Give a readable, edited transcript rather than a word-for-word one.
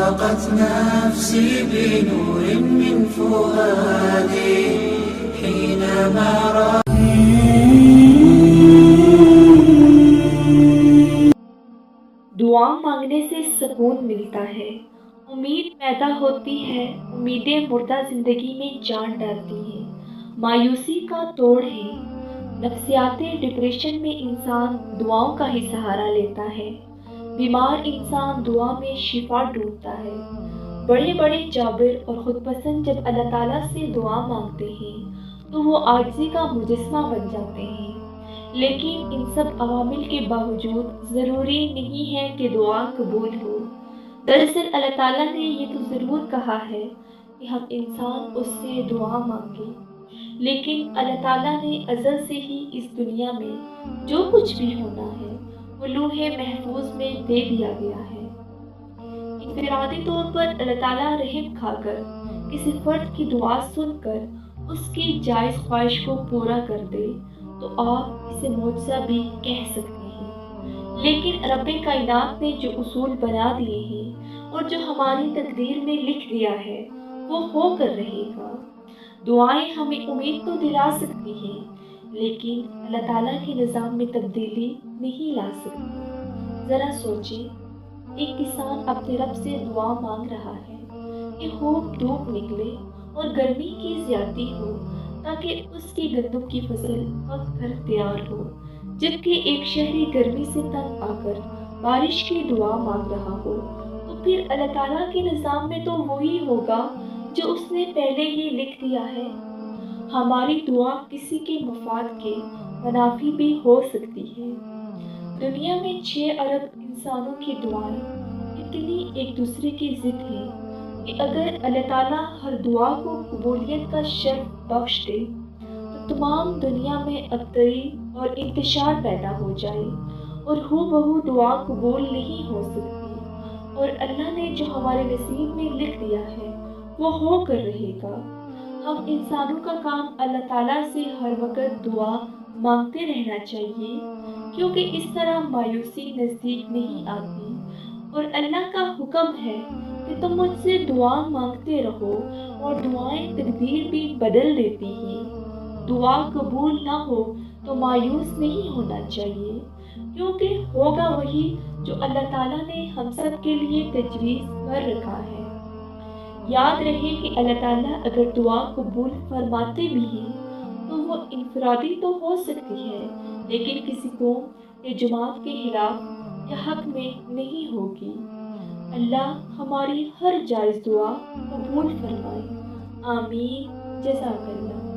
ضاقت نفسي بنور من فؤادي حينما دعا مانگنے سے سکون ملتا ہے، امید پیدا ہوتی ہے، امیدیں مردہ زندگی میں جان ڈالتی ہیں، مایوسی کا توڑ ہے، نفسیاتی ڈپریشن میں انسان دعاؤں کا ہی سہارا لیتا ہے، بیمار انسان دعا میں شفا ڈھونڈتا ہے، بڑے بڑے جابر اور خود پسند جب اللہ تعالیٰ سے دعا مانگتے ہیں تو وہ عاجزی کا مجسمہ بن جاتے ہیں۔ لیکن ان سب عوامل کے باوجود ضروری نہیں ہے کہ دعا قبول ہو۔ دراصل اللہ تعالیٰ نے یہ تو ضرور کہا ہے کہ ہم انسان اس سے دعا مانگیں، لیکن اللہ تعالیٰ نے ازل سے ہی اس دنیا میں جو کچھ بھی ہونا ہے وہ لوح محفوظ میں دے دیا گیا ہے۔ انفرادی طور پر اللہ تعالیٰ رحم کھا کر کسی فرد کی دعا سن کر اس کی جائز خواہش کو پورا کر دے تو آپ اسے معجزہ بھی کہہ سکتے ہیں، لیکن رب کائنات نے جو اصول بنا دیے ہیں اور جو ہماری تقدیر میں لکھ دیا ہے وہ ہو کر رہے گا۔ دعائیں ہمیں امید تو دلا سکتی ہیں لیکن اللہ تعالیٰ کے نظام میں تبدیلی نہیں لا سکتی۔ ذرا سوچیں، ایک کسان اپنے رب سے دعا مانگ رہا ہے کہ خوب دھوپ نکلے اور گرمی کی زیادتی ہو تاکہ اس کی گندم کی فصل پک کر تیار ہو، جبکہ ایک شہری گرمی سے تنگ آ کر بارش کی دعا مانگ رہا ہو، تو پھر اللہ تعالیٰ کے نظام میں تو وہی ہوگا جو اس نے پہلے ہی لکھ دیا ہے۔ ہماری دعا کسی کے مفاد کے منافی بھی ہو سکتی ہے۔ دنیا میں 6 ارب انسانوں کی دعائیں اتنی ایک دوسرے کی ضد ہیں کہ اگر اللہ تعالیٰ ہر دعا کو قبولیت کا شرف بخش دے تو تمام دنیا میں ابتری اور انتشار پیدا ہو جائے اور ہو بہو دعا قبول نہیں ہو سکتی، اور اللہ نے جو ہمارے نصیب میں لکھ دیا ہے وہ ہو کر رہے گا۔ ہم انسانوں کا کام اللہ تعالیٰ سے ہر وقت دعا مانگتے رہنا چاہیے، کیونکہ اس طرح مایوسی نزدیک نہیں آتی، اور اللہ کا حکم ہے کہ تم مجھ سے دعا مانگتے رہو اور دعائیں تقدیر بھی بدل دیتی ہیں۔ دعا قبول نہ ہو تو مایوس نہیں ہونا چاہیے، کیونکہ ہوگا وہی جو اللہ تعالیٰ نے ہم سب کے لیے تجویز کر رکھا ہے۔ یاد رہے کہ اللہ تعالیٰ اگر دعا قبول فرماتے بھی ہیں تو وہ انفرادی تو ہو سکتی ہے لیکن کسی قوم یا جماعت کے خلاف یا حق میں نہیں ہوگی۔ اللہ ہماری ہر جائز دعا قبول فرمائے، آمین۔ جزاک اللہ۔